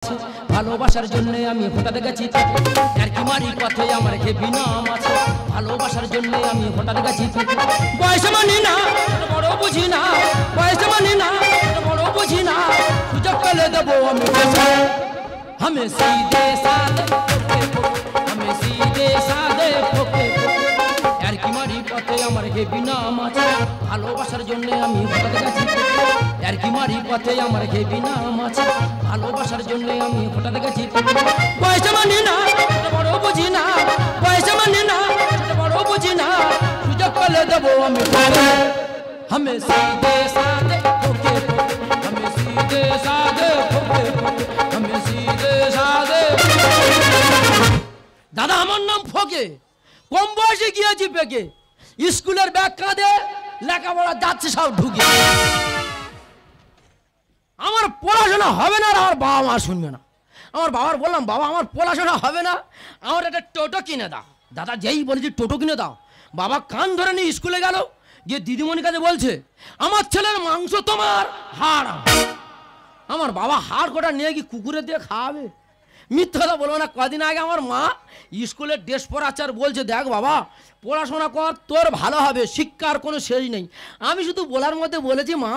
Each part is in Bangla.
ভালোবাসার জন্য আমি হঠাৎ গেছি আর কি মারি পথে আমার হেবি নাম আছে। ভালোবাসার জন্য আমি হঠাৎ গেছি বয়স মানি না বড় বুঝি না, বয়স মানি না বড় বুঝি না, সুযোগ পেলে দেবো আমি हमें सीधे साधे हमें सीधे साधे यार की मारी पथे আমার হেবি নাম আছে। ভালোবাসার জন্য আমি হঠাৎ গেছি यार की मारी पथे আমার হেবি নাম আছে। ভালোবাসার জন্য আমি হঠাৎ গেছি বয়স মানি না বড় বুঝি না, বয়স মানি না বড় বুঝি না, সুযোগ পেলে দেবো আমি हमें सीधे साधे हमें सीधे साधे हमें सीधे साधे। दादा আমার নাম ফকে, কম বয়সে গিয়েছি পেকে, স্কুলের ব্যাগ কাঁধে লেখাপড়া যাচ্ছে সব ঢুকে। আমার পড়াশোনা হবে না আর আমার বাবা মা শুনবে না। আমার বাবার বললাম বাবা আমার পড়াশোনা হবে না, আমার একটা টোটো কিনে দাও। দাদা যেই বলেছি টোটো কিনে দাও, বাবা কান ধরে নিয়ে স্কুলে গেল, গিয়ে দিদিমণির কাছে বলছে আমার ছেলের মাংস তোমার হাড়। আমার বাবা হাড় কোটা নিয়ে কি কুকুরে দিয়ে খাওয়াবে? মিথ্যা কথা বলবো না, কদিন আগে আমার মা স্কুলের ড্রেস পরাচ্ছে আর বলছে দেখ বাবা পড়াশোনা কর তোর ভালো হবে, শিক্ষার কোনো শেষ নেই। আমি শুধু বলার মধ্যে বলেছি মা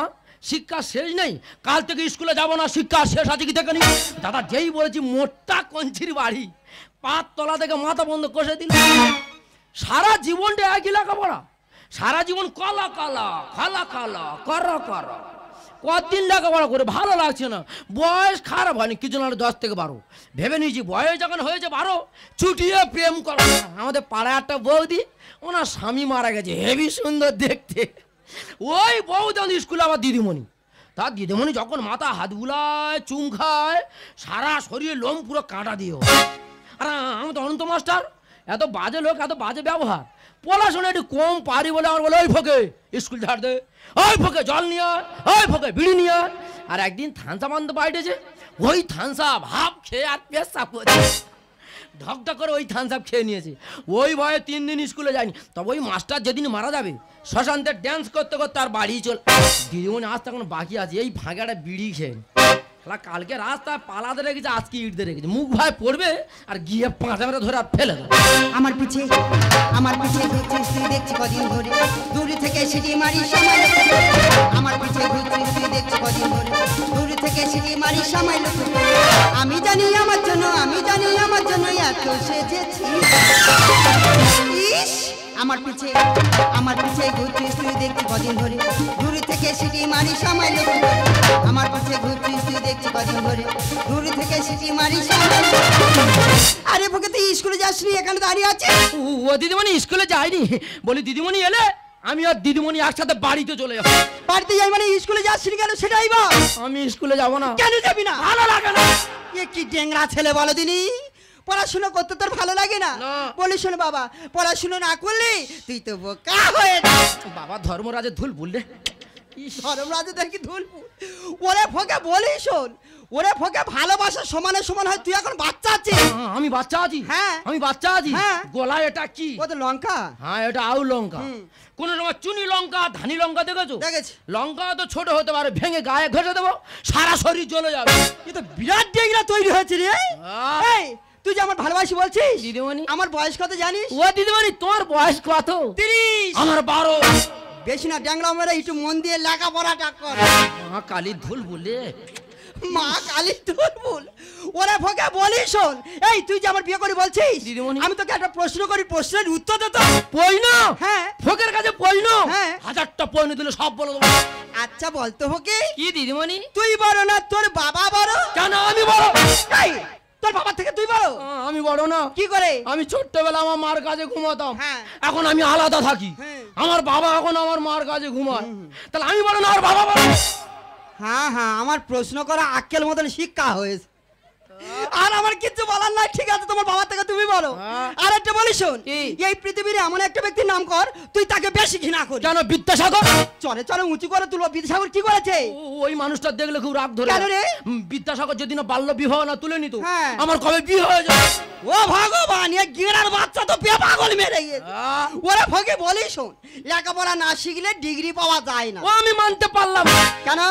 শিক্ষার শেষ নেই, কাল থেকে স্কুলে যাব না, শিক্ষার শেষ আছে কি দেখে নি। দাদা যেই বলেছি মোটা কঞ্চির বাড়ি, পাঁচ তলা থেকে মাথা বন্ধ কষে দিল। সারা জীবনটা একই লেখাপড়া, সারা জীবন কলা কলা খালা খালা কর কর, কতদিন লেখাপড়া করে ভালো লাগছে না। বয়স খারাপ হয়নি, কিছু না 10 থেকে 12 ভেবে নিয়েছি বয়স যখন হয়েছে 12 ছুটিয়ে প্রেম করা। আমাদের পাড়ায় একটা বৌদি, ওনার স্বামী মারা গেছে, হেভি সুন্দর দেখতে। ওই বৌদি আমাদের স্কুলে আবার দিদিমণি, তার দিদিমণি যখন মাথা হাত বুলায় চুম খায় সারা শরীরে লোম পুরো কাঁটা দিও। আর আমি তো অনন্ত মাস্টার, এত বাজে লোক, এত বাজে ব্যবহার, পড়াশোনা একটু কম পারি বলে আমার বলে ওই ফোকে স্কুল ছাড় দে, ওই ফোকে জল নিয়ে আয়, ওই ফোকে বিড়ি নিয়ে আয়। আর একদিন থানসা বান্ধ বাইটেছে, ওই থানসা ভাব খেয়ে আর পেশাব করে ঢকঢক করে ওই থানসাপ খেয়ে নিয়েছে। ওই ভয়ে 3 দিন স্কুলে যায়নি। তবে ওই মাস্টার যেদিন মারা যাবে শ্মশান্তে ড্যান্স করতে করতে আর বাড়ি চল। দিদিমণি আজ তখন বাকি আছে এই ফাঁকাটা বিড়ি খেয়ে, কালকে রাস্তায় পালাতে রেখেছে, আজকে ইটতে রেখেছে, মুখ ভাই পড়বে আর গিয়ে 5 মেরে ধরে আর ফেলে দেবে। আমার পিছে ঘুরছিস তুই দেখছি কদিন ধরে, দূরে থেকে সিঁড়ি মারি সময়। আমার পিছে ঘুরছিস তুই দেখছি কদিন ধরে, দূরে থেকে সিঁড়ি মারি সময়। আমি জানি আমার জন্য, আমি জানি আমার জন্য এত সেজেছি। ইস আমার পিছে ঘুরছিস তুই দেখছি কদিন ধরে, দূরে থেকে সিঁড়ি মারি সময়। আমার পিছে ঘুরছিস তুই দেখছি কদিন ধরে, দূরে থেকে সিঁড়ি মারি সময়। আরে বুকে তুই স্কুলে যাসনি, এখানে দাঁড়িয়ে আছে। ও দিদিমণি স্কুলে যায়নি, বলি দিদিমণি এলে আমি আর দিদিমণি একসাথে বাড়িতে চলে যাবো। বাড়িতে যাই মানে স্কুলে যাসনি কেন সেটাই বল। আমি স্কুলে যাবো না। কেন যাবি না? ভালো লাগে না। এ কি ডেংরা ছেলে বলো দিনি, পড়াশোনা করতে তোর ভালো লাগে না? বলি শোন বাবা, পড়াশোনা না করলে তুই তো বোকা হয়ে যাস। বাবা ধর্মরাজের ধুল বললে, ধর্মরাজের দেখি ধুল। ওরে ফোকে বলি শোন, ওরে ফোকে ভালোবাসা সমানে সমান হয়। তুই এখন বাচ্চা আছিস। আমি বাচ্চা আছি? হ্যাঁ আমি বাচ্চা আছি। গলায় এটা কি? ও তো লঙ্কা। হ্যাঁ এটা আউ লঙ্কা। কোন রকম চুনি লঙ্কা ধানি লঙ্কা দেখেছো? দেখেছি। লঙ্কা তো ছোট হতে পারে, ভেঙে গায়ে ঘষে দেবো সারা শরীর জ্বলে যাবে। এ তো বিরাট ডেংরা তৈরি হয়েছে রে। এই তুই যে আমার ভালোবাসি বলছিস, দিদিমণি আমার বয়স কত জানিস? ও দিদিমণি তোমার বয়স কত? 30। আমার 12। বেশি না ড্যাংরা মেরে একটু মন দিয়ে লেখাপড়াটা কর। মা কালী ধুল বলে, মা কালী ধুল বল। ওরে ফোকে বলি শোন, এই তুই যে আমার বিয়ে করি বলছিস, দিদিমণি আমি তোকে একটা প্রশ্ন করি, প্রশ্নের উত্তর দে তো। পয়ন? হ্যাঁ। ফোকের কাছে পয়ন? হ্যাঁ। 1000টা পয়ন দিলে সব বলে দেবো। আচ্ছা বলতো ফোকে, কি দিদিমণি? তুই বড় না তোর বাবা বড়? কেন আমি বড়? এই তোর বাবা থেকে তুই বড়? আমি বড় না। কি করে? আমি ছোট্টবেলা আমার মার কাছে ঘুমাতাম, হ্যাঁ। এখন আমি আলাদা থাকি। আমার বাবা এখন আমার মার কাছে ঘুমায়, তাহলে আমি বড় না আর বাবা বড়? হ্যাঁ হ্যাঁ, আমার প্রশ্ন করা আক্কেল মতন শিক্ষা হয়েছে। আর আমার কিছু বলার নাই, ঠিক আছে তোমার বাবা থেকে তুমি বলো। আর একটা বলি শোন, এই পৃথিবীর এমন একটা ব্যক্তির নাম কর তুই তাকে বেশি ঘৃণা করিস। কেন? বিদ্যাসাগর। চলে চলে উঁচু করে তুলো। বিদ্যাসাগর কি করেছে? ওই মানুষটা দেখলে খুব রাগ ধরে। কেন রে? বিদ্যাসাগর যদি না বাল্য বিবাহ না তুলে নিত, হ্যাঁ। আমার কবে বিয়ে হয়ে যায়। ও ভগবান, এ গেরার বাচ্চা তো পে পাগল মেরে গেছে। ওরা ভগে বলি শোন, লেখাপড়া না শিখলে ডিগ্রি পাওয়া যায় না। ও আমি মানতে পারলাম। কেন?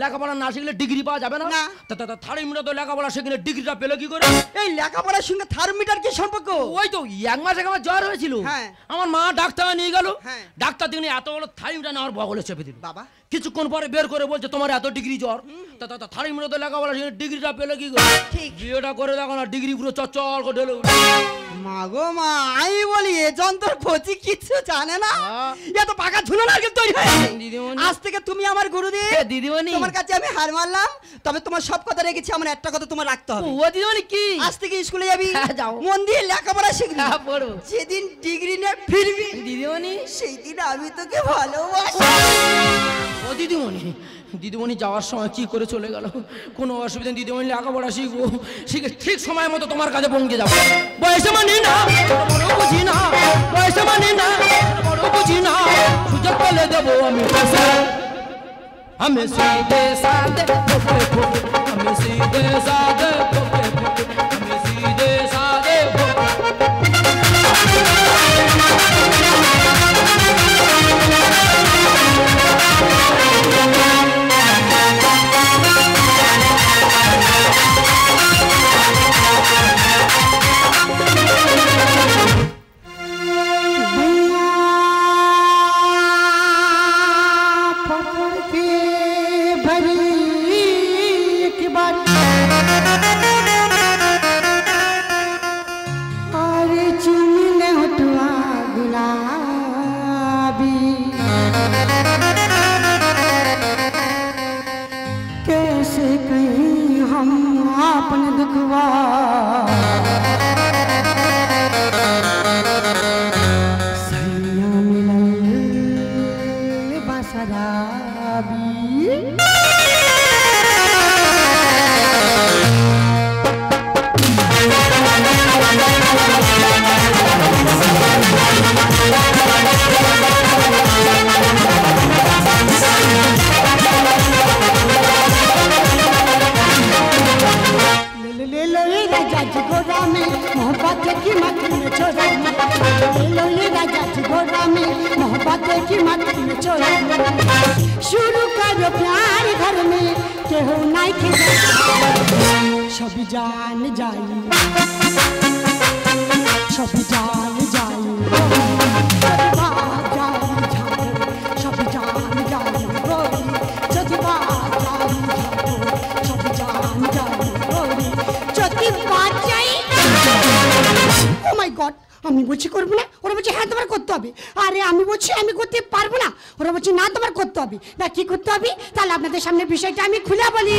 লেখাপড়া না শিখলে ডিগ্রি পাওয়া যাবে না? না। থার্ড মিটার তো লেখাপড়া শিখলে ডিগ্রিটা পেলো কি করে? এই লেখাপড়ার সঙ্গে থার্মোমিটার কি সম্পর্ক? ওই তো 1 মাস আগে আমার জ্বর হয়েছিল। হ্যাঁ। আমার মা ডাক্তার নিয়ে গেল। হ্যাঁ। ডাক্তার দেখে এত বড় থার্মোমিটার আমার বগলে চেপে দিল। বাবা, কিছুক্ষণ পরে বের করে বলছে তোমার এত ডিগ্রি জ্বর। থার্মোমিটার তো লেখাপড়া শিখলে ডিগ্রিটা পেলো কি করে? ঠিক। বিয়েটা করে দেখো না, ডিগ্রি পুরো চচ্চল করে ঢেলে উঠলো। মা গো মা, আমি বলি এ যন্ত্র পচি কিছু জানে না। হ্যাঁ। এত পাকা ঝুনো নারকেল তৈরি হয়েছে। দিদিমণি। আজ থেকে তুমি আমার গুরুদেব। এ দিদিমণি। তোমার কাছে আমি হার মানলাম, তবে তোমার সব কথা রেখেছি, আমার একটা কথা তোমার রাখতে হবে। ও দিদিমণি কি? আজ থেকে স্কুলে যাবি, হ্যাঁ, যাও। মন দিয়ে লেখাপড়া শিখবি। হ্যাঁ, পড়ো। যেদিন ডিগ্রি নিয়ে ফিরবি দিদিমণি। সেই দিন আমি তোকে ভালোবাসি। ও দিদিমণি, দিদিমণি যাওয়ার সময় কি করে চলে গেল? কোনো অসুবিধা নেই, দিদিমণি লেখাপড়া শিখবো, শিখে ঠিক সময় মতো তোমার কাছে পৌঁছে যাবো। বয়সে মানি না, বড় বুঝি না, বয়সে মানি না, বড় বুঝি না, সুযোগ পেলে দেবো আমি পয়সা। আমি সিধে সাধে ফোকে ফোকে, আমি সিধে সাধে ফোকে ফোকে, আমি সিধে সাধে ফোকে। शुरू करो प्यार घर में केहू नहीं के सभी जान जाई, सभी जान जाई, सभी जान जाई, सभी जान जाई। ओ माय गॉड, আমি বলছি করবো না, ওরা বলছে হ্যাঁ তোমার করতে হবে। আরে আমি বলছি আমি করতে পারবো না, ওরা বলছে না তোমার করতে হবে। না কি করতে হবে? তাহলে আপনাদের সামনে বিষয়টা আমি খুলে বলি।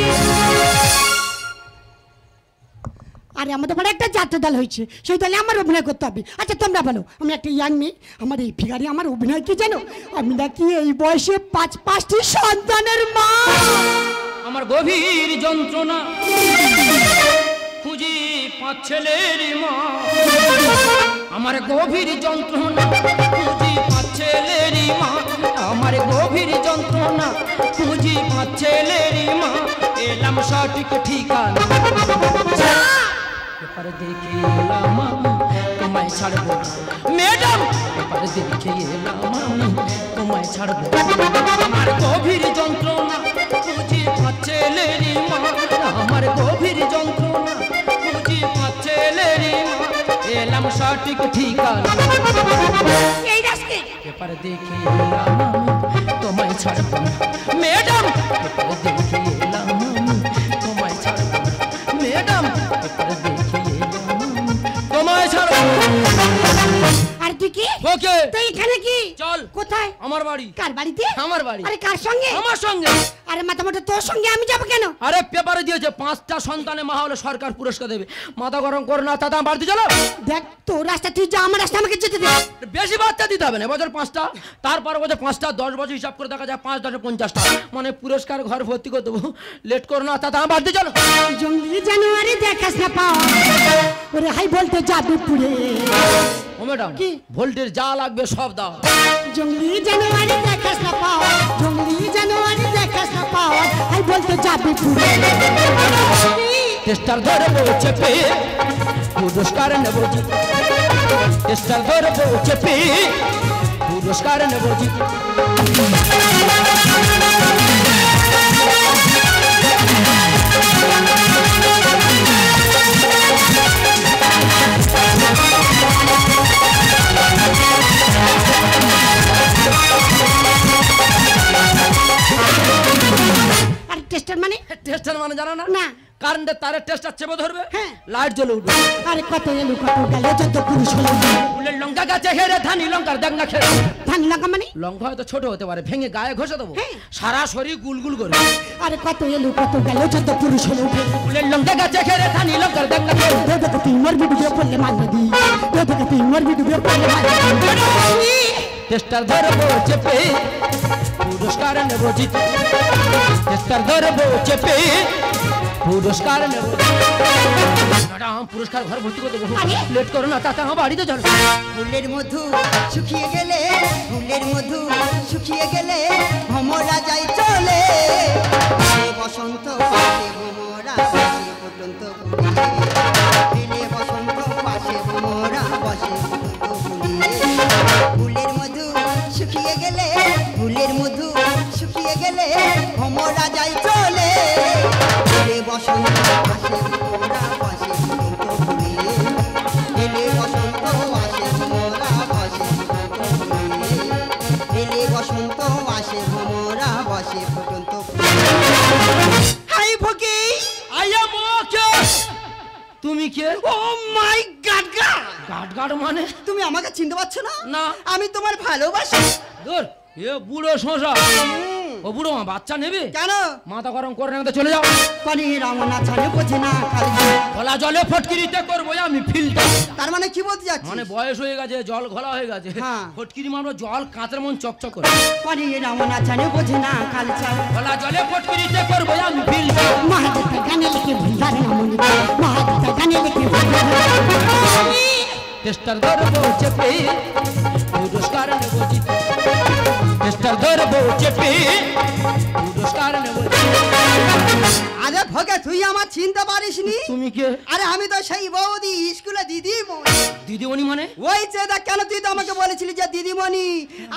আরে আমাদের বড় একটা যাত্রা দল হয়েছে, সেই দলে আমার অভিনয় করতে হবে। আচ্ছা তোমরা বলো, আমি একটা ইয়াং মেয়ে, আমার এই ফিগারে আমার অভিনয় কি জানো? আমি নাকি এই বয়সে 5টি সন্তানের মা। আমার গভীর যন্ত্রণা খুঁজি 5 ছেলের মা, আমার গভীর যন্ত্রণা খুঁজি 5 ছেলের মা, আমার গভীর যন্ত্রণা খুঁজি 5 ছেলের মা, এলাম সঠিক ঠিকানা। এবার দেখে এলাম আমি তোমায় ছাড়বো ম্যাডাম, এবার দেখে এলাম আমি তোমায় ছাড়বো। আমার গভীর যন্ত্রণা খুঁজি 5 ছেলের মা, আমার গভীর যন্ত্রণা খুঁজি 5 ছেলের মা, এলাম সঠিক ঠিকানা। এই রাস্তে এবার দেখে এলাম আমি তোমায় ছাড়বো ম্যাডাম, এবার দেখে এলাম আমি তোমায় ছাড়বো ম্যাডাম, এবার দেখে এলাম আমি তোমায় ছাড়বো। আর তুই কি? ওকে তুই এখানে কি? চল। কোথায়? আমার বাড়ি। কার বাড়িতে? আমার বাড়ি। আরে কার সঙ্গে? আমার সঙ্গে। আরে মাথা মোটা তোর সঙ্গে আমি যাব কেন? আরে পেপারে দিয়েছে 5টা সন্তানের মা হলে সরকার পুরস্কার দেবে। মাথা গরম করো না, দাদা বাড়িতে চলো। দেখ তোর রাস্তা তুই যা, আমার রাস্তা আমাকে যেতে দে। বেশি বাচ্চা দিতে হবে না, এবছর 5টা, তারপর বছর 5টা, 10 বছর হিসাব করে দেখা যায় 5 10 50টা, মানে পুরস্কার ঘর ভর্তি করে দেবো। লেট করো না, দাদা বাড়িতে চলো। জঙ্গলি জানুয়ারি দেখাস না পাও, ওরে হাই বলতে যাবে পুরে। ও ম্যাডাম কি? ভোল্টের যা লাগবে সব দাও। জঙ্গলি জানুয়ারি দেখাস না পাও, জঙ্গলি জানুয়ারি দেখাস না পাও, হাই বলতে যাবে পুরে। টেস্টার ধরে চেপে পুরস্কার নেব জিত টেস্টার ধরবো চেপে পুরস্কার নেব জিত আর টেস্টার মানে টেস্টার মানে জানো না না। কারেন্টের তারের টেস্টার চেপে ধরবে হ্যাঁ। লাইট জ্বলে উঠবে আরে কত এলো কত গেল যত পুরুষ হলো ফুলের লঙ্কা গাছে হেরে ধানি লঙ্কার দেখ না খেয়ে ধান লাগা মানে লঙ্কা হয়তো ছোট হতে পারে ভেঙে গায়ে ঘষে দেবো হ্যাঁ। সারা শরীর গুলগুল করবে আরে কত এলো কত গেল যত পুরুষ হলো ফুলের লঙ্কা গাছে হেরে ধানি লঙ্কার দেখ না খেয়ে দেখো তুই মরবি ডুবে পড়লে মারবে দি দেখো তুই মরবি ডুবে পড়লে মারবে দি টেস্টার ধরবো চেপে পুরস্কার নেব জিত টেস্টার ধরবো চেপে পুরস্কার নেব ম্যাডাম পুরস্কার ঘর ভর্তি করে দেবো লেট করো না তাতে আমার বাড়িতে চলো ফুলের মধু শুকিয়ে গেলে ফুলের মধু শুকিয়ে গেলে ভমরা যাই চলে সে বসন্ত পাশে ভমরা বসে পর্যন্ত ফুলে বসন্ত পাশে ভমরা বসে পর্যন্ত ফুলের মধু শুকিয়ে গেলে ফুলের মধু শুকিয়ে গেলে ভমরা যাই চলে ফুলে বসন্ত পাশে ভমরা বসে পর্যন্ত ফুলে বসন্ত আসে ভমরা বসে ফুলে বসন্ত আসে ভমরা বসে ফুটন্ত হাই ফকি আইয়া মোকে তুমি কে ও মাই গড গাট গাট মানে তুমি আমাকে চিনতে পারছো না না। আমি তোমার ভালোবাসি দূর এ বুড়ো শোষা ও বুড়ো মা বাচ্চা নেবে কেন মাথা গরম করে না চলে যাও কনি রামনা ছানে বোঝে না কালি গলা জলে ফটকিরিতে করবো আমি ফিল্টার তার মানে কি বলতে যাচ্ছি মানে বয়স হয়ে গেছে জল ঘোলা হয়ে গেছে হ্যাঁ। ফটকিরি মারবো জল কাঁচের মন চকচক করে কনি রামনা ছানে বোঝে না কালি চাল গলা জলে ফটকিরিতে করবো আমি ফিল্টার মহাদেবতা গানে লিখে ভুলবার না মনে মহাদেবতা গানে লিখে ভুলবার টেস্টার ধরবো চেপে পুরস্কার নেব জিত টেস্টার ধরবো চেপে পুরস্কার নেব আরে ভগে তুই আমার চিনতে পারিসনি তুমি কে আরে আমি তো সেই বৌদি স্কুলে দিদিমণি দিদিমণি মানে ওই যে দেখ কেন তুই তো আমাকে বলেছিলি যে দিদিমণি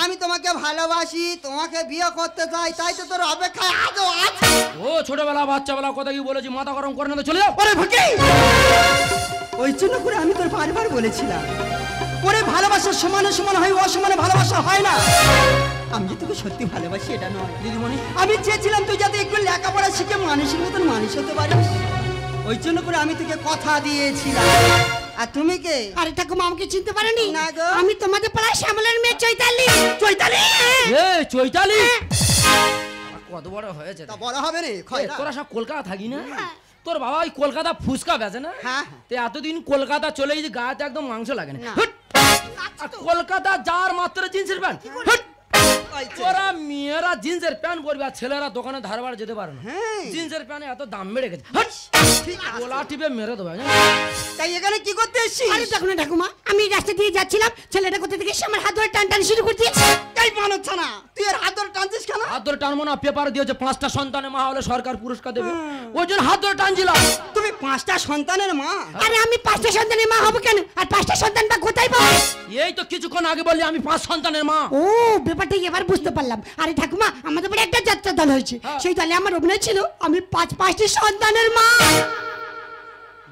আমি তোমাকে ভালোবাসি তোমাকে বিয়ে করতে চাই তাই তো তোর অপেক্ষায় আজও আছে ও ছোটবেলা বাচ্চাবেলা কথা কি বলেছি মাথা গরম করে না চলে যাও ওরে ভকি ওই জন্য করে আমি তোর বারবার বলেছিলাম ওরে ভালোবাসা সমানে সমান হয় অসমানে ভালোবাসা হয় না আমি যে তোকে সত্যি ভালোবাসি এটা নয় দিদিমণি আমি চেয়েছিলাম তুই যাতে একটু লেখাপড়া শিখে মানুষের মতন মানুষ হতে পারিস ওই জন্য করে আমি তোকে কথা দিয়েছিলাম আর তুমি কে আরে ঠাকুমা আমাকে চিনতে পারেনি না গো। আমি তোমাদের পাড়ায় শ্যামলের মেয়ে চৈতালি চৈতালি এ চৈতালি কত বড় হয়েছে তা বড় হবে রে এ, তোরা সব কলকাতা থাকি না তোর বাবা ওই কলকাতা ফুচকা বেচে না হ্যাঁ। তে এতদিন কলকাতা চলে গেছি গাতে একদম মাংস লাগে না না। হুট! আর কলকাতা যার মাত্র জিন্সের প্যান্ট হুট! তোরা মেয়েরা জিন্সের প্যান্ট পরবে আর ছেলেরা দোকানে ধারবার যেতে পারে না হ্যাঁ। জিন্সের প্যান্টে এত দাম বেড়ে গেছে হুট! গোলা টিপে মেরে দেবো জানো? তাই এখানে কি করতে এসেছিস আরে দেখো না ঠাকুমা আমি রাস্তা দিয়ে যাচ্ছিলাম ছেলেটা কোথা থেকে এসে আমার হাত ধরে টান টান শুরু করে দিয়েছে এই মানছ না তুই এর হাত ধরে টানছিস কেন হাত ধরে টানবো না পেপার দিয়েছে 5টা সন্তানের মা হলে সরকার পুরস্কার দেবে ওই জন্য হাত ধরে টানছিলাম তুমি 5টা সন্তানের মা আরে আমি 5টা সন্তানের মা হব কেন আর 5টা সন্তান বা কোথায় পাবো এই তো কিছুক্ষণ আগে বললি আমি 5 সন্তানের মা ও ব্যাপারটা এবার বুঝতে পারলাম আরে ঠাকুমা আমাদের বাড়ি একটা যাত্রা দল হয়েছে হ্যাঁ। সেই দলে আমার অভিনয় ছিল আমি 5টি সন্তানের মা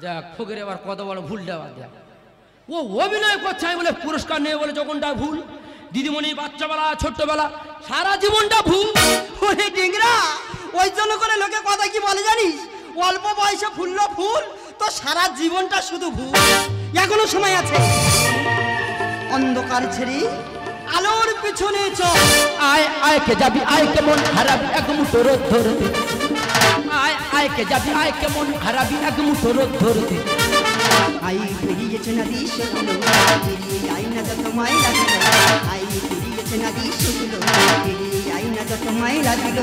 দেখ ফকির এবার কত বড় ভুল দেওয়া দেখ ও অভিনয় করছে আমি বলে পুরস্কার নেই বলে যখনটা ভুল দিদিমণি বাচ্চাবেলা ছোট্টবেলা সারা জীবনটা ভুল ওরে ডিংরা ওই জন্য করে লোকে কথা কি বলে জানিস অল্প বয়সে ফুললো ফুল তো সারা জীবনটা শুধু ভুল এখনো সময় আছে অন্ধকার ছেড়ে আলোর পিছনে চল আয় আয় কে যাবি আয় কেমন হারাবি এক মুঠো রোদ ধরতে আয় আয় কে যাবি আয় কেমন হারাবি এক মুঠো রোদ ধরতে আই পেরিয়েছে নদী সেগুলো পেরিয়ে আই না যত মাই লাগিল আই পেরিয়েছে নদী সেগুলো পেরিয়ে আই না যত মাই লাগিল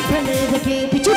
ফেলে রেখে পিছু